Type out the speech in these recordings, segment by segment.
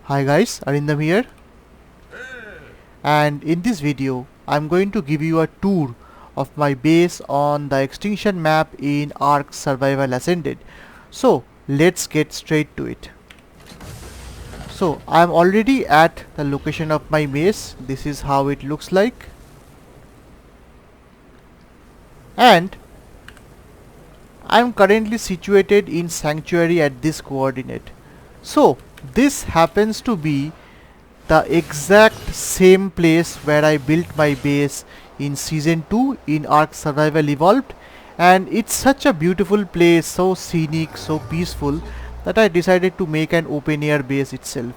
Hi guys, Arindam here, and in this video I'm going to give you a tour of my base on the Extinction map in ARK Survival Ascended. So let's get straight to it. So I'm already at the location of my base. This is how it looks like, and I'm currently situated in Sanctuary at this coordinate. So this happens to be the exact same place where I built my base in season 2 in ARK Survival Evolved, and it's such a beautiful place, so scenic, so peaceful, that I decided to make an open air base itself.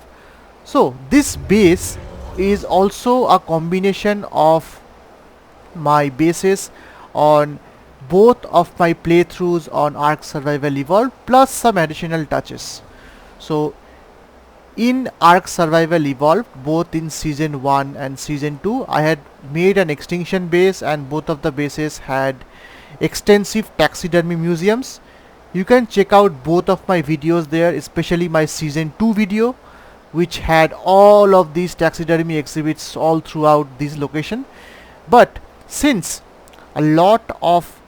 So this base is also a combination of my bases on both of my playthroughs on ARK Survival Evolved plus some additional touches. So in ARK Survival Evolved, both in Season 1 and Season 2, I had made an Extinction base, and both of the bases had extensive taxidermy museums. You can check out both of my videos there, especially my Season 2 video, which had all of these taxidermy exhibits all throughout this location. But since a lot of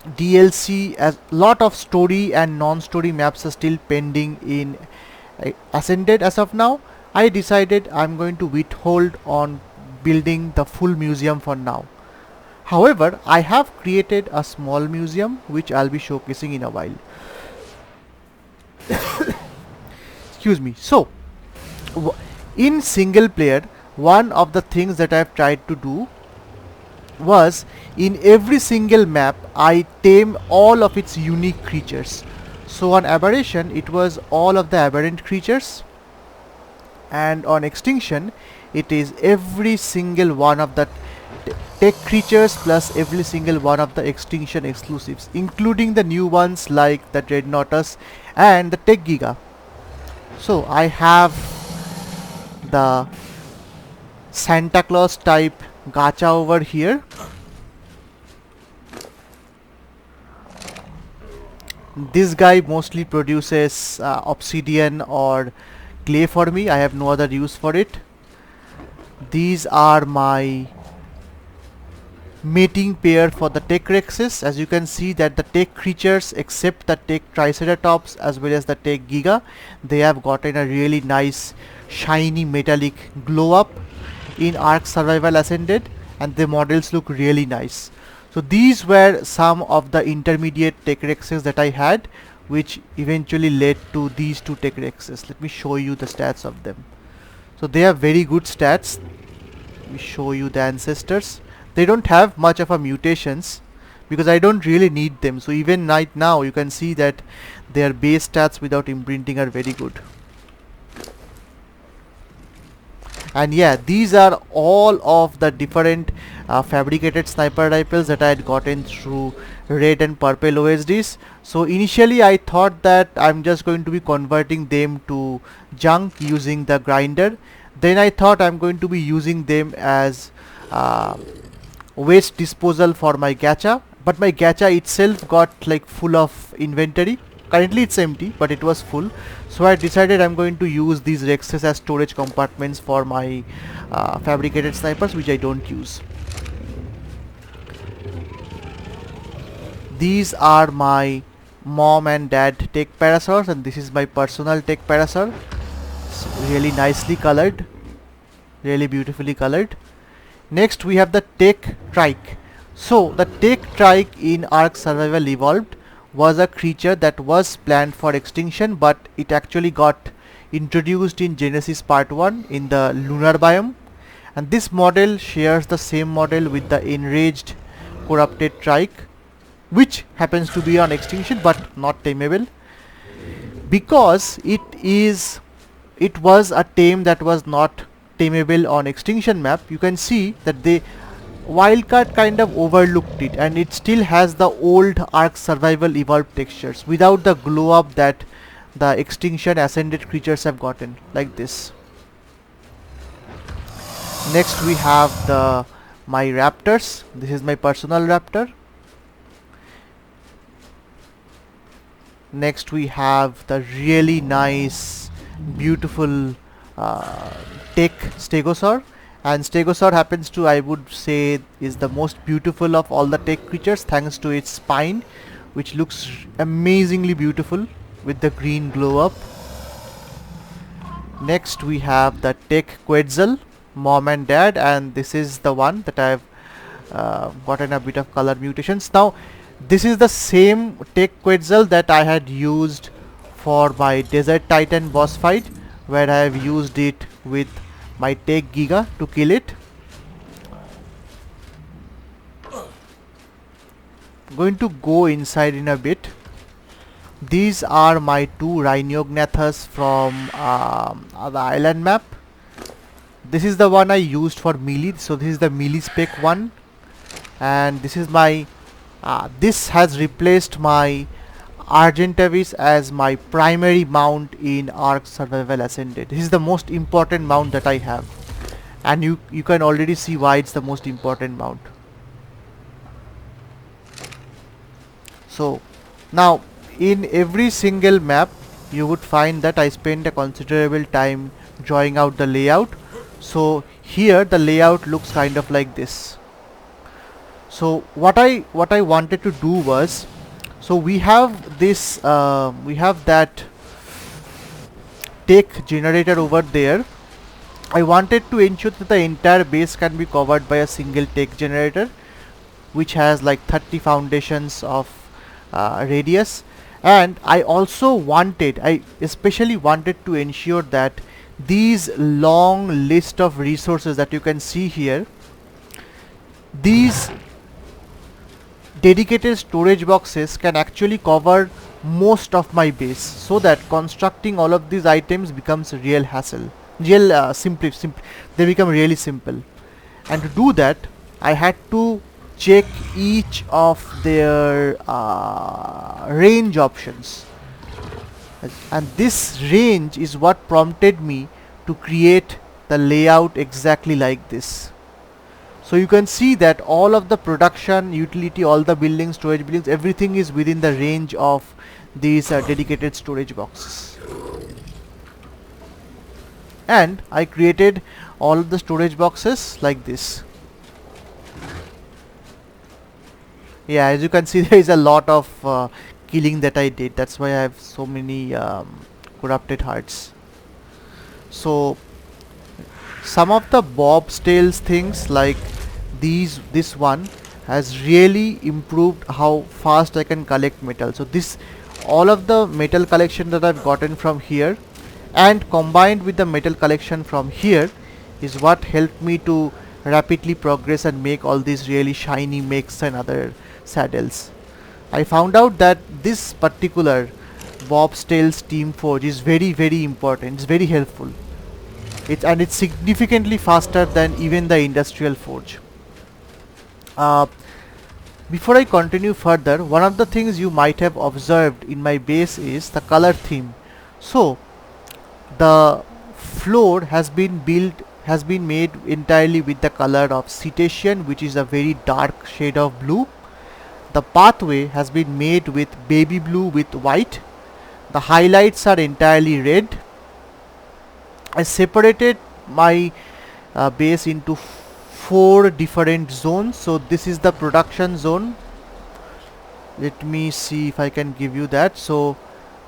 DLC, as lot of story and non-story maps are still pending in Ascended as of now, I decided I'm going to withhold on building the full museum for now. However, I have created a small museum which I'll be showcasing in a while. Excuse me. So in single player, one of the things that I've tried to do was, in every single map I tame all of its unique creatures. So on Aberration it was all of the aberrant creatures, and on Extinction it is every single one of the tech creatures plus every single one of the Extinction exclusives, including the new ones like the Dreadnoughtus and the Tech Giga. So I have the Santa Claus type gacha over here. This guy mostly produces obsidian or clay for me. I have no other use for it. These are my mating pair for the tech rexes. As you can see that the tech creatures, except the tech triceratops as well as the tech giga, they have gotten a really nice shiny metallic glow up in ARK Survival Ascended, and the models look really nice. So these were some of the intermediate tech rexes that I had, which eventually led to these two tech rexes. Let me show you the stats of them. So they have very good stats. Let me show you the ancestors. They don't have much of a mutations because I don't really need them. So even right now you can see that their base stats without imprinting are very good. And yeah, these are all of the different fabricated sniper rifles that I had gotten through red and purple OSDs. So initially I thought that I'm just going to be converting them to junk using the grinder. Then I thought I'm going to be using them as waste disposal for my gacha, but my gacha itself got like full of inventory. Currently it's empty, but it was full, so I decided I'm going to use these rexes as storage compartments for my fabricated snipers, which I don't use. These are my mom and dad tech parasaurs, and this is my personal tech parasaur. It's really nicely colored, really beautifully colored. Next we have the tech trike. So the tech trike in ARK Survival Evolved was a creature that was planned for Extinction, but it actually got introduced in Genesis Part 1 in the lunar biome, and this model shares the same model with the enraged corrupted trike, which happens to be on Extinction but not tameable, because it was a tame that was not tameable on Extinction map. You can see that they Wildcard kind of overlooked it, and it still has the old ARK Survival Evolved textures without the glow up that the Extinction Ascended creatures have gotten, like this. Next we have my raptors. This is my personal raptor. Next we have the really nice beautiful uh, tech stegosaur, and stegosaur happens to, I would say, is the most beautiful of all the tech creatures thanks to its spine, which looks amazingly beautiful with the green glow up. Next we have the tech quetzal, mom and dad, and this is the one that I've gotten a bit of color mutations. Now this is the same tech quetzal that I had used for my desert titan boss fight, where I have used it with my tech giga to kill it. I'm going to go inside in a bit. These are my two Rhinognathus from the island map. This is the one I used for melee, so this is the melee spec one, and this is my this has replaced my Argentavis as my primary mount in ARK Survival Ascended. This is the most important mount that I have, and you can already see why it's the most important mount. So now in every single map you would find that I spend a considerable time drawing out the layout. So here the layout looks kind of like this. So what I wanted to do was, so we have this we have that tech generator over there. I wanted to ensure that the entire base can be covered by a single tech generator, which has like 30 foundations of radius, and I especially wanted to ensure that these long list of resources that you can see here, these dedicated storage boxes can actually cover most of my base, so that constructing all of these items becomes a real hassle, they become really simple. And to do that I had to check each of their range options, and this range is what prompted me to create the layout exactly like this. So you can see that all of the production, utility, all the buildings, storage buildings, everything is within the range of these dedicated storage boxes. And I created all of the storage boxes like this. Yeah, as you can see, there is a lot of killing that I did. That's why I have so many corrupted hearts. So some of the bobtails things like this one has really improved how fast I can collect metal. So this, all of the metal collection that I've gotten from here and combined with the metal collection from here is what helped me to rapidly progress and make all these really shiny mechs and other saddles. I found out that this particular bobtails steam forge is very important. It's very helpful. It's significantly faster than even the industrial forge. Before I continue further, one of the things you might have observed in my base is the color theme. So the floor has been made entirely with the color of cetacean, which is a very dark shade of blue. The pathway has been made with baby blue with white. The highlights are entirely red. I separated my base into 4 different zones. So this is the production zone. Let me see if I can give you that. So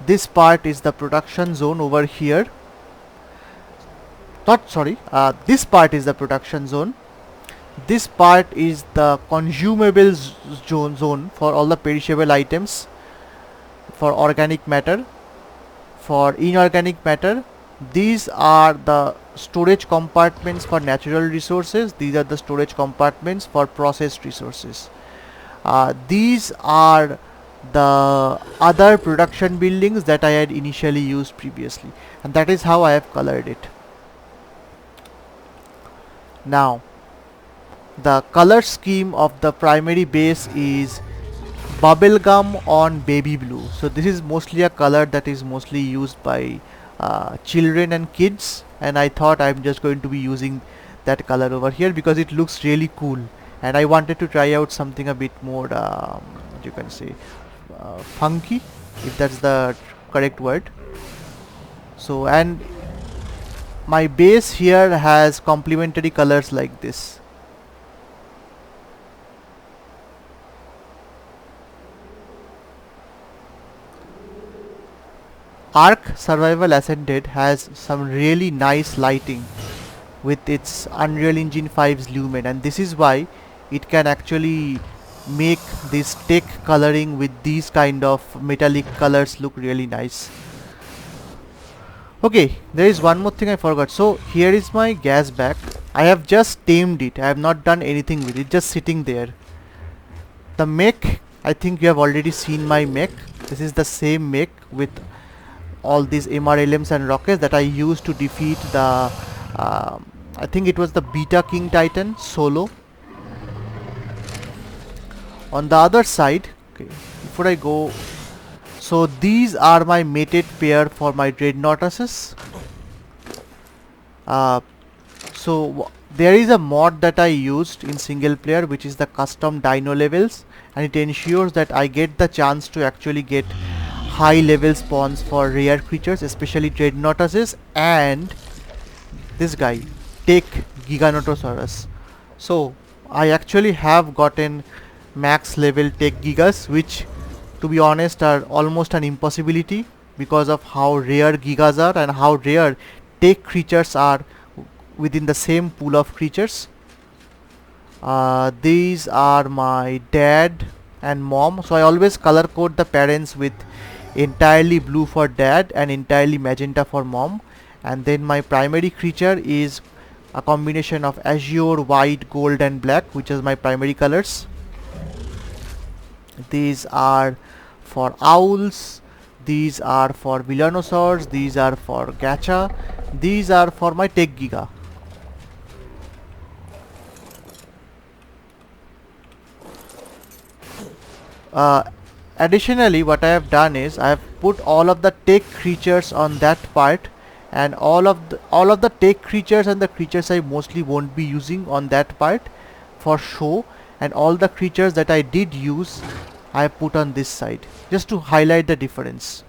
this part is the production zone over here. This part is the production zone. This part is the consumable zone for all the perishable items, for organic matter, for inorganic matter. These are the storage compartments for natural resources. These are the storage compartments for processed resources. These are the other production buildings that I had initially used previously, and that is how I have colored it. Now the color scheme of the primary base is bubblegum on baby blue. So this is mostly a color that is mostly used by children and kids, and I thought I'm just going to be using that color over here because it looks really cool, and I wanted to try out something a bit more what you can say funky, if that's the correct word. So, and my base here has complementary colors like this. ARK Survival Ascended has some really nice lighting with its Unreal Engine 5's Lumen, and this is why it can actually make this tech coloring with these kind of metallic colors look really nice. Okay, there is one more thing I forgot. So here is my gas bag. I have just tamed it. I have not done anything with it, just sitting there. The mech, I think you have already seen my mech. This is the same mech with all these MRLMs and rockets that I used to defeat the I think it was the Beta King Titan solo. On the other side, okay, before I go, so these are my mated pair for my Dreadnoughtesses. So there is a mod that I used in single player, which is the custom dino levels, and it ensures that I get the chance to actually get high level spawns for rare creatures, especially Dreadnoughtesses and this guy, Tech Giganotosaurus. So I actually have gotten max level Tech Gigas, which to be honest are almost an impossibility because of how rare Gigas are and how rare Tech creatures are within the same pool of creatures. These are my dad and mom, so I always color code the parents with entirely blue for dad and entirely magenta for mom. And then my primary creature is a combination of azure, white, gold and black, which is my primary colors. These are for owls, these are for villainosaurs, these are for gacha, these are for my Tech Giga. Additionally, what I have done is I have put all of the tech creatures on that part, and all of the tech creatures and the creatures I mostly won't be using on that part for show, and all the creatures that I did use I put on this side just to highlight the difference.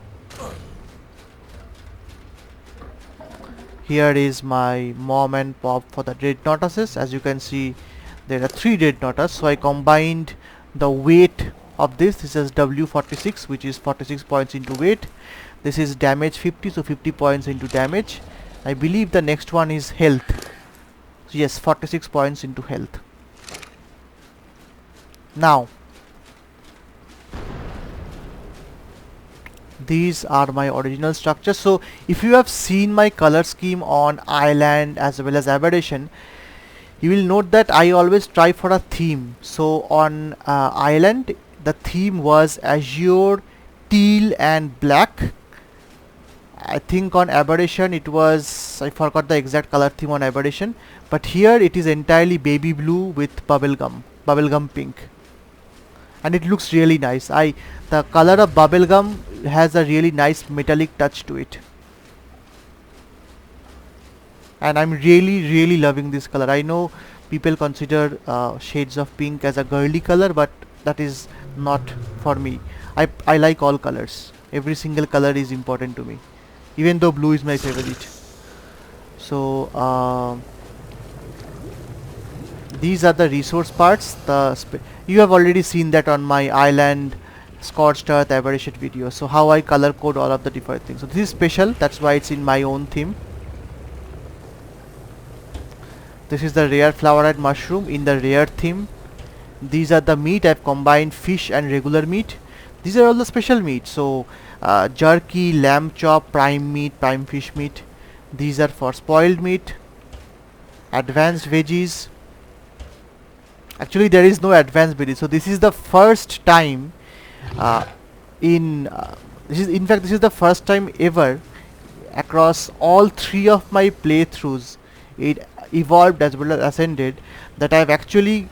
Here is my mom and pop for the Dreadnoughtesses. As you can see, there are 3 Dreadnoughtes, so I combined the weight of this. This is W46, which is 46 points into weight. This is damage 50, so 50 points into damage. I believe the next one is health. So yes, 46 points into health. Now these are my original structures. So if you have seen my color scheme on Island as well as Aberration, you will note that I always try for a theme. So on Island, the theme was azure, teal and black. I think on Aberration it was, I forgot the exact color theme on Aberration, but here it is entirely baby blue with bubblegum pink, and it looks really nice. The color of bubblegum has a really nice metallic touch to it, and I'm really loving this color. I know people consider shades of pink as a girly color, but that is not for me. I like all colors. Every single color is important to me, even though blue is my favorite. So these are the resource parts. You have already seen that on my Island, Scorched Earth, Aberration video. So how I color code all of the different things. So this is special, that's why it's in my own theme. This is the rare flower-eyed mushroom in the rare theme. These are the meat. I've combined fish and regular meat. These are all the special meat. So jerky, lamb chop, prime meat, prime fish meat. These are for spoiled meat. Advanced veggies. Actually there is no advanced veggies. So this is the first time this is the first time ever across all 3 of my playthroughs, it evolved as well as ascended, that I've actually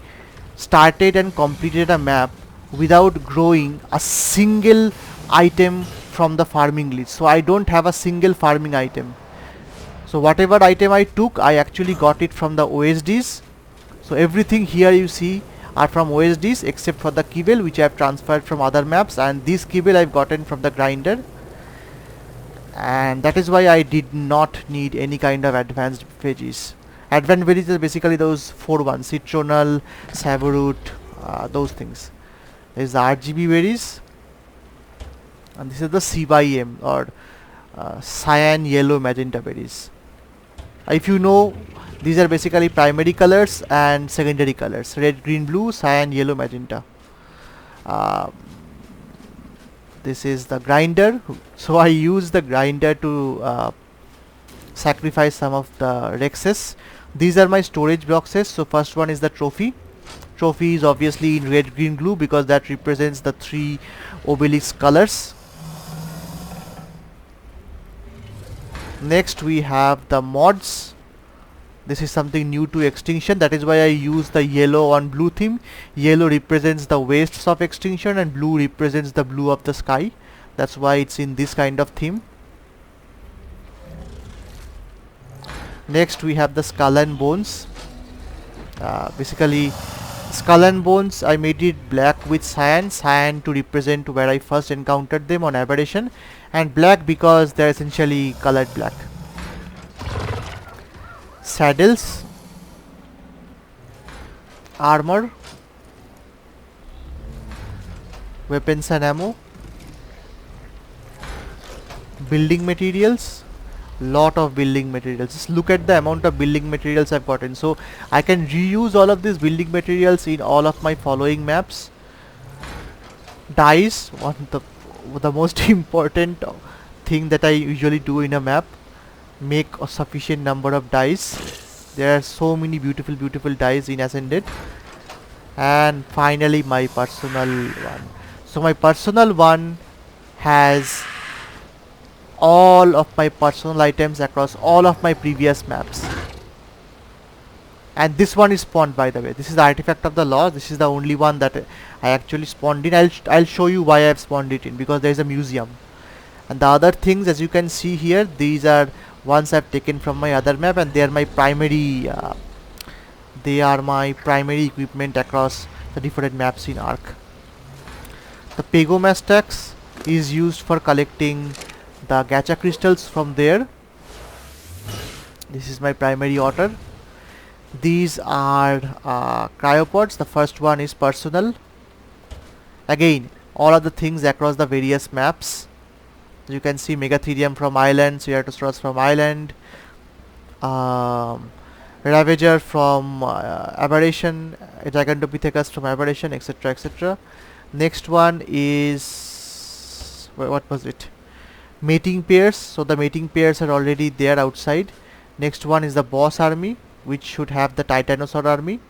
started and completed a map without growing a single item from the farming list. So I don't have a single farming item. So whatever item I took, I actually got it from the OSDs. So everything here you see are from OSDs except for the kibble, which I have transferred from other maps, and this kibble I've gotten from the grinder. and that is why I did not need any kind of advanced veggies. Advanced veggies are basically those four ones: citronal, saboroot, those things. There is the RGB berries, and this is the C by M, or cyan, yellow, magenta berries. If you know, these are basically primary colors and secondary colors: red, green, blue, cyan, yellow, magenta. Uh, this is the grinder, so I use the grinder to sacrifice some of the rexes. These are my storage boxes. So first one is the trophy. Trophy is obviously in red, green, blue because that represents the three obelisk colors. Next we have the mods. This is something new to Extinction, that is why I use the yellow on blue theme. Yellow represents the wastes of Extinction and blue represents the blue of the sky. That's why it's in this kind of theme. Next we have the skull and bones. Basically skull and bones, I made it black with cyan. Cyan to represent where I first encountered them on Aberration, and black because they're essentially colored black. Saddles, armor, weapons and ammo, building materials, lot of building materials. Just look at the amount of building materials I've gotten. So I can reuse all of these building materials in all of my following maps. Dice, the most important thing that I usually do in a map. Make a sufficient number of dice. There are so many beautiful dice in Ascended. And finally my personal one. So my personal one has all of my personal items across all of my previous maps. And this one is spawned, by the way. This is the artifact of the law. This is the only one that I actually spawned in. I'll show you why I've spawned it in, because there is a museum. And the other things, as you can see here, these are ones I've taken from my other map, and they are my primary equipment across the different maps in ARK. The Pegomastax is used for collecting the gacha crystals from there. This is my primary otter. These are cryopods. The first one is personal. Again, all of the things across the various maps. You can see Megatherium from Island, Ceratosaurus from Island, Ravager from Aberration, Gigantopithecus from Aberration, etc, etc. Next one is, what was it? Mating pairs. So the mating pairs are already there outside. Next one is the boss army, which should have the Titanosaur army.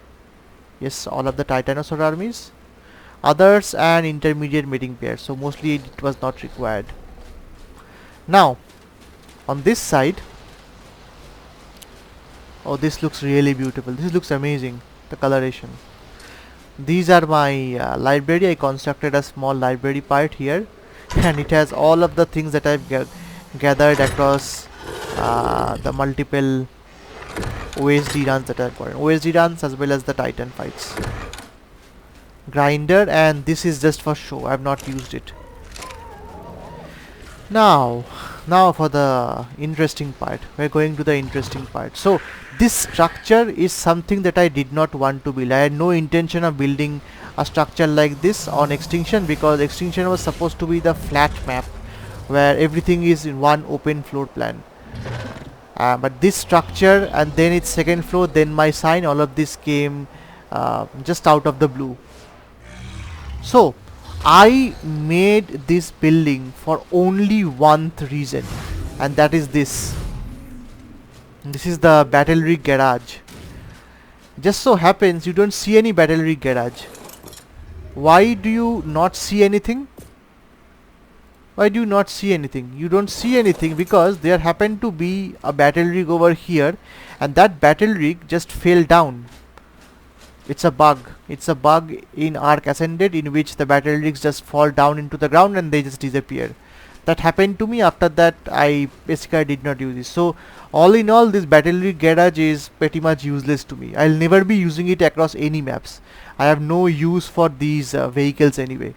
Yes, all of the Titanosaur armies. Others and intermediate mating pairs. So mostly it was not required. Now on this side, oh, this looks really beautiful. This looks amazing, the coloration. These are my library. I constructed a small library part here, and it has all of the things that I've gathered across the multiple OSD runs that I've gotten. OSD runs as well as the Titan fights. Grinder, and this is just for show. I've not used it. Now for the interesting part. We're going to the interesting part. So this structure is something that I did not want to build. I had no intention of building a structure like this on Extinction, because Extinction was supposed to be the flat map where everything is in one open floor plan. But this structure, and then its second floor, then my sign, all of this came just out of the blue. So I made this building for only one reason, and that is this. This is the battle rig garage. Just so happens you don't see any battle rig garage. Why do you not see anything? Why do you not see anything? You don't see anything because there happened to be a battle rig over here, and that battle rig just fell down. It's a bug. It's a bug in ARK Ascended, in which the battle rigs just fall down into the ground and they just disappear. That happened to me. After that I basically did not use this. So all in all, this battle rig garage is pretty much useless to me. I'll never be using it across any maps. I have no use for these vehicles anyway.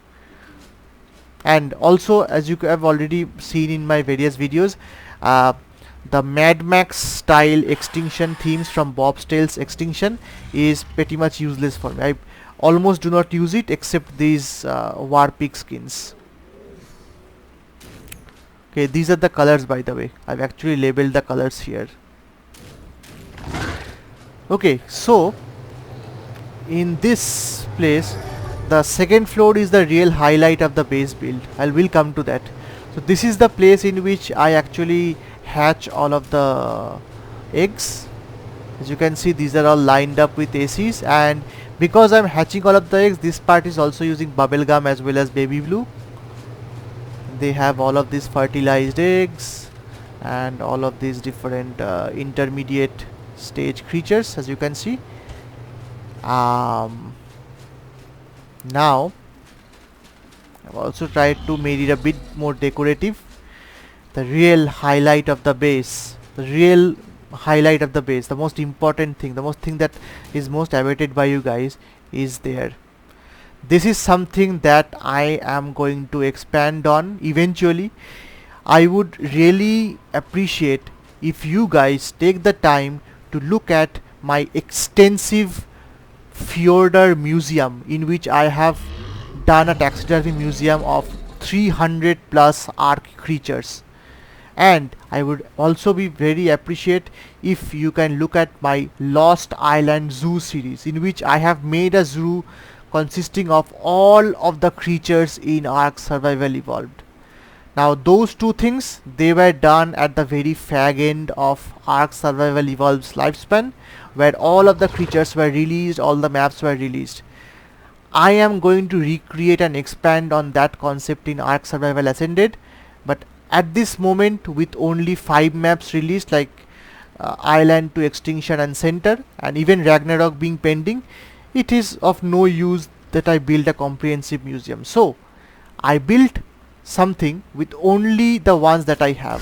And also, as you have already seen in my various videos, uh, the Mad Max style extinction themes from Bob's Tales Extinction is pretty much useless for me. I almost do not use it except these war pig skins. Okay, these are the colors, by the way. I've actually labeled the colors here. Okay, so in this place, the second floor is the real highlight of the base build. I will come to that. So this is the place in which I actually hatch all of the eggs. As you can see, these are all lined up with ACs, and because I'm hatching all of the eggs, this part is also using bubblegum as well as baby blue. They have all of these fertilized eggs and all of these different intermediate stage creatures, as you can see. Now I've also tried to make it a bit more decorative. The real highlight of the base, the most important thing, the most thing that is most awaited by you guys is there. This is something that I am going to expand on eventually. I would really appreciate if you guys take the time to look at my extensive Fjorder museum, in which I have done a taxidermy museum of 300 plus ARK creatures. And I would also be very appreciate if you can look at my Lost Island Zoo series, in which I have made a zoo consisting of all of the creatures in ARK Survival Evolved. Now those two things, they were done at the very fag end of ARK Survival Evolved's lifespan, where all of the creatures were released, all the maps were released. I am going to recreate and expand on that concept in ARK Survival Ascended, but at this moment, with only 5 maps released, like Island to Extinction and Center, and even Ragnarok being pending, it is of no use that I build a comprehensive museum. So I built something with only the ones that I have,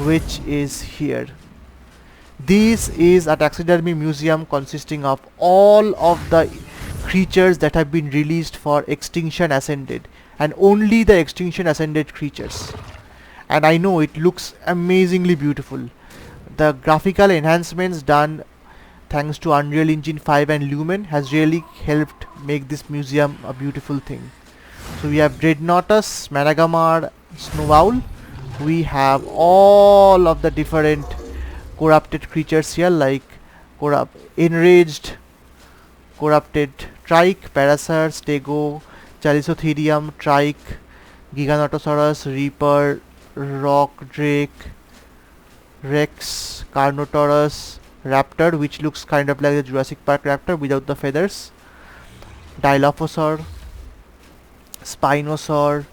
which is here. This is a taxidermy museum consisting of all of the creatures that have been released for Extinction Ascended, and only the Extinction Ascended creatures. And I know it looks amazingly beautiful. The graphical enhancements done thanks to Unreal Engine 5 and Lumen has really helped make this museum a beautiful thing. So we have Dreadnoughtus, Managamar, Snow Owl. We have all of the different corrupted creatures here, like Enraged, Corrupted Trike, Parasaur, Stego, Chalisotherium, Trike, Giganotosaurus, Reaper, Rock Drake, Rex, Carnotaurus, Raptor, which looks kind of like the Jurassic Park Raptor without the feathers, Dilophosaur, Spinosaur,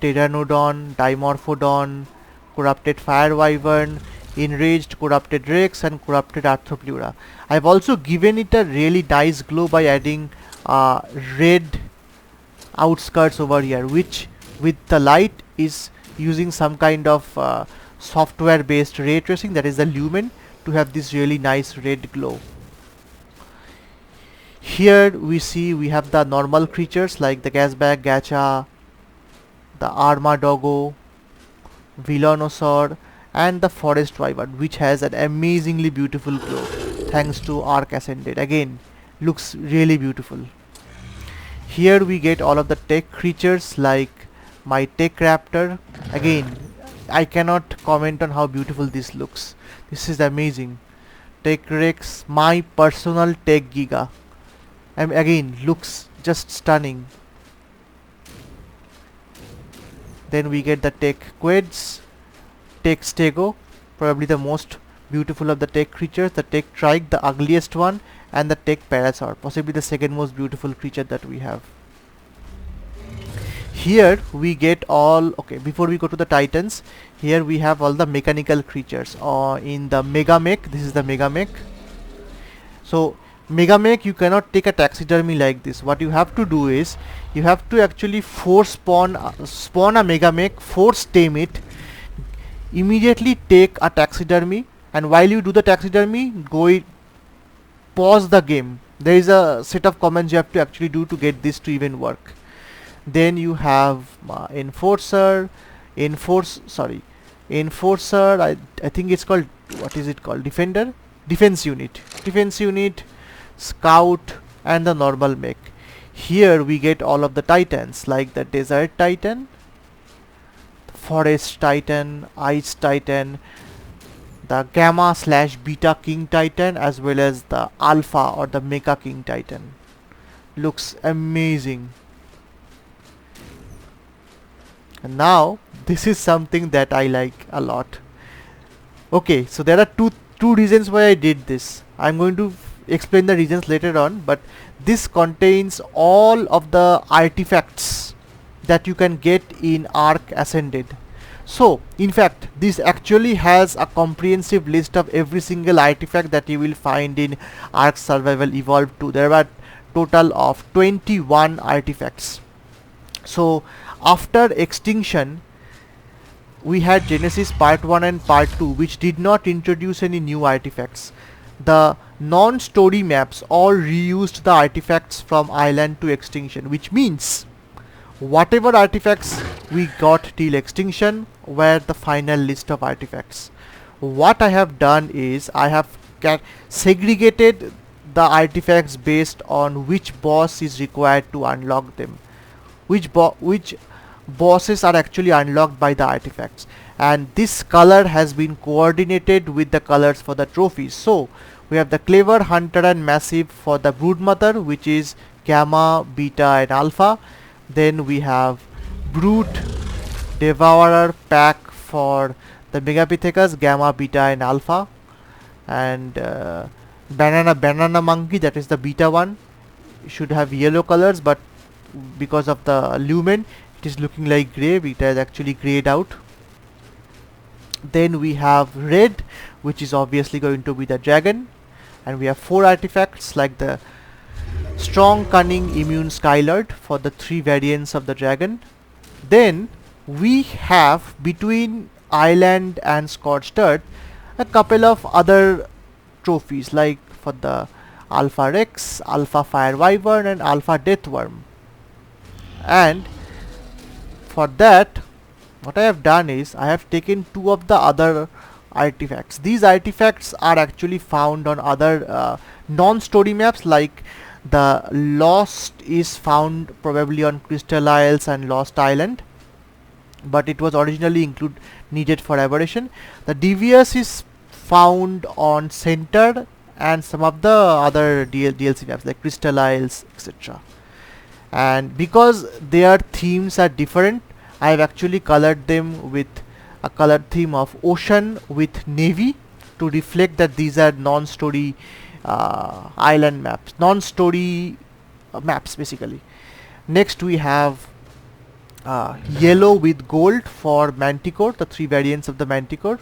Pteranodon, Dimorphodon, Corrupted Fire Wyvern, Enraged Corrupted Rex, and Corrupted Arthropleura. I've also given it a really nice glow by adding red outskirts over here, which with the light is using some kind of software based ray tracing, that is the Lumen, to have this really nice red glow. Here we have the normal creatures like the Gasbag, Gacha, the Armadoggo, Villainosaur, and the Forest Wyvern, which has an amazingly beautiful glow thanks to ARK Ascended. Again, looks really beautiful. Here we get all of the tech creatures like my Tech Raptor. Again, I cannot comment on how beautiful this looks. This is amazing. Tech Rex, my personal Tech Giga. And again, looks just stunning. Then we get the Tech Queds, Tech Stego, probably the most beautiful of the Tech creatures, the Tech Trike, the ugliest one, and the Tech Parasaur, possibly the second most beautiful creature that we have. Here we get all, okay, before we go to the Titans, here we have all the mechanical creatures. In the Mega Mech, this is the Mega Mech. So Mega Mech, you cannot take a taxidermy like this. What you have to do is, you have to actually force spawn a Mega Mech, force tame it, immediately take a taxidermy, and while you do the taxidermy, pause the game. There is a set of commands you have to actually do to get this to even work. Then you have enforcer. I think it's called, what is it called, defender, defense unit, scout, and the normal mech. Here we get all of the titans like the desert titan, forest titan, ice titan, the gamma slash beta king titan, as well as the alpha or the mecha king titan. Looks amazing. And now this is something that I like a lot. Okay, so there are two reasons why I did this. I'm going to explain the reasons later on, but this contains all of the artifacts that you can get in ARK Ascended. So in fact this actually has a comprehensive list of every single artifact that you will find in ARK Survival Evolved 2. There are total of 21 artifacts. So after Extinction we had Genesis Part 1 and Part 2, which did not introduce any new artifacts. The non-story maps all reused the artifacts from Island to Extinction, which means whatever artifacts we got till Extinction were the final list of artifacts. What I have done is I have segregated the artifacts based on which boss is required to unlock them, which bosses are actually unlocked by the artifacts, and this color has been coordinated with the colors for the trophies. So we have the clever, hunter, and massive for the broodmother, which is gamma, beta, and alpha. Then we have brute, devourer, pack for the megapithecus, gamma, beta, and alpha, and banana monkey, that is the beta one. It should have yellow colors, but because of the lumen it is looking like grey. It has actually grayed out. Then we have red, which is obviously going to be the dragon, and we have 4 artifacts like the strong, cunning, immune, skylord for the 3 variants of the dragon. Then we have between island and scorched earth a couple of other trophies, like for the alpha rex, alpha fire wyvern, and alpha deathworm. And for that, what I have done is I have taken 2 of the other artifacts. These artifacts are actually found on other non-story maps, like the Lost is found probably on Crystal Isles and Lost Island, but it was originally needed for Aberration. The Devious is found on Center and some of the other DLC maps like Crystal Isles, etc. And because their themes are different, I have actually colored them with a colored theme of ocean with navy to reflect that these are non-story island maps, non-story maps basically. Next we have yellow with gold for Manticore, the 3 variants of the Manticore,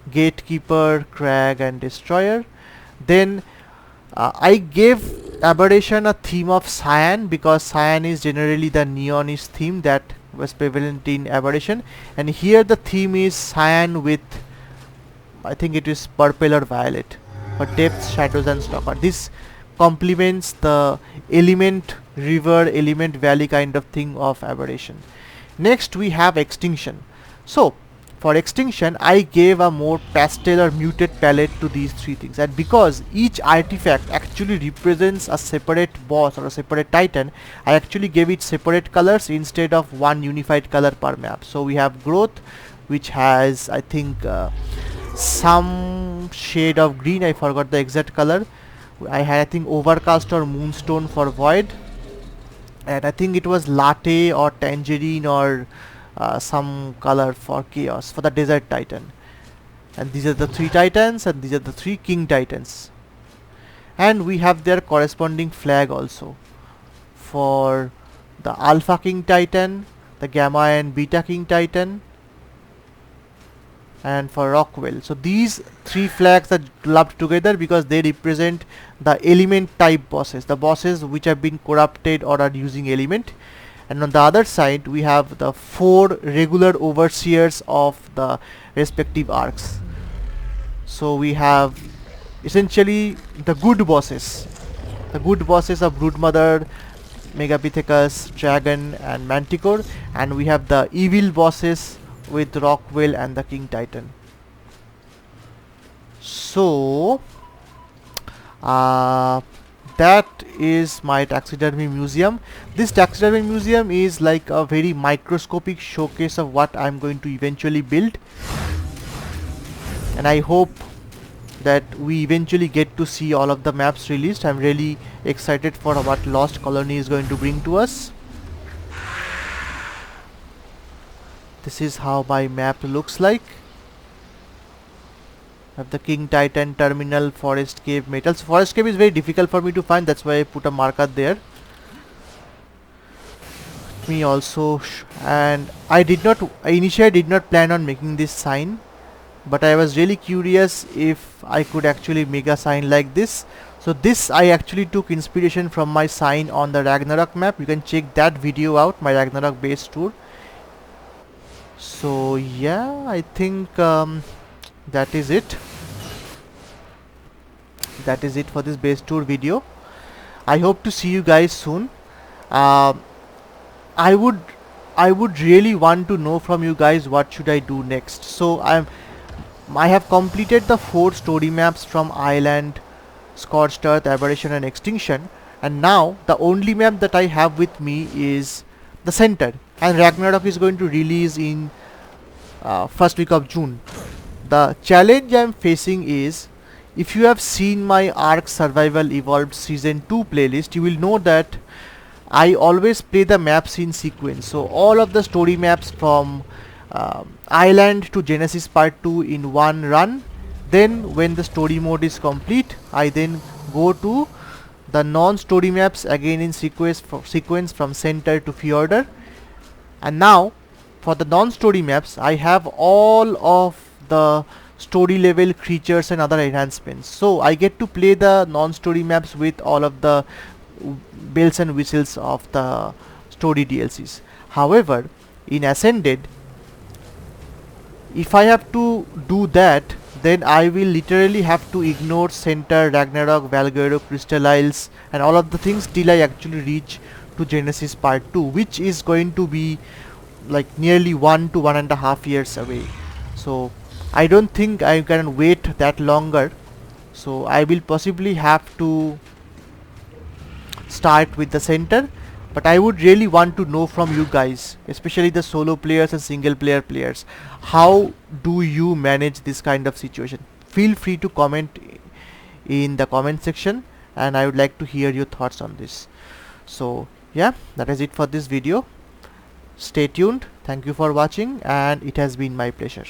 Gatekeeper, Crag, and Destroyer. Then I gave Aberration a theme of cyan because cyan is generally the neonish theme that was prevalent in Aberration, and here the theme is cyan with, I think it is purple or violet for depths, shadows, and stalker. This complements the element river, element valley kind of thing of Aberration. Next we have Extinction. So for Extinction I gave a more pastel or muted palette to these 3 things, and because each artifact actually represents a separate boss or a separate titan, I actually gave it separate colors instead of one unified color per map. So we have growth, which has I think some shade of green, I forgot the exact color. I had I think overcast or moonstone for void, and I think it was latte or tangerine or some color for chaos for the desert titan. And these are the 3 titans, and these are the 3 king titans, and we have their corresponding flag also for the alpha king titan, the gamma and beta king titan, and for Rockwell. So these 3 flags are clubbed together because they represent the element type bosses, the bosses which have been corrupted or are using element. And on the other side we have the 4 regular overseers of the respective arcs. So we have essentially the good bosses of Broodmother, Megapithecus, Dragon and Manticore, and we have the evil bosses with Rockwell and the King Titan. So that is my taxidermy museum. This taxidermy museum is like a very microscopic showcase of what I'm going to eventually build, and I hope that we eventually get to see all of the maps released. I'm really excited for what Lost Colony is going to bring to us. This is how my map looks like. I have the King Titan, Terminal, Forest Cave, Metals. Forest Cave is very difficult for me to find, that's why I put a marker there. Me also, and I initially did not plan on making this sign, but I was really curious if I could actually make a sign like this. So this I actually took inspiration from my sign on the Ragnarok map. You can check that video out, my Ragnarok base tour. So yeah, I think that is it. That is it for this base tour video. I hope to see you guys soon. I would really want to know from you guys what should I do next. So I have completed the 4 story maps from Island, Scorched Earth, Aberration and Extinction, and now the only map that I have with me is the center, and Ragnarok is going to release in first week of June. The challenge I am facing is, if you have seen my ARK Survival Evolved Season 2 playlist, you will know that I always play the maps in sequence. So all of the story maps from Island to Genesis Part 2 in one run. Then when the story mode is complete, I then go to the non-story maps again in sequence from Center to Fjordur. And now for the non-story maps, I have all of the story level creatures and other enhancements. So I get to play the non-story maps with all of the bells and whistles of the story DLCs. However, in Ascended, if I have to do that, then I will literally have to ignore Center, Ragnarok, Valgyro, Crystal Isles and all of the things till I actually reach to Genesis Part 2, which is going to be like nearly 1 to 1.5 years away. So I don't think I can wait that longer. So I will possibly have to start with the center, but I would really want to know from you guys, especially the solo players and single player players, how do you manage this kind of situation? Feel free to comment in the comment section, and I would like to hear your thoughts on this. So yeah, that is it for this video. Stay tuned. Thank you for watching, and it has been my pleasure.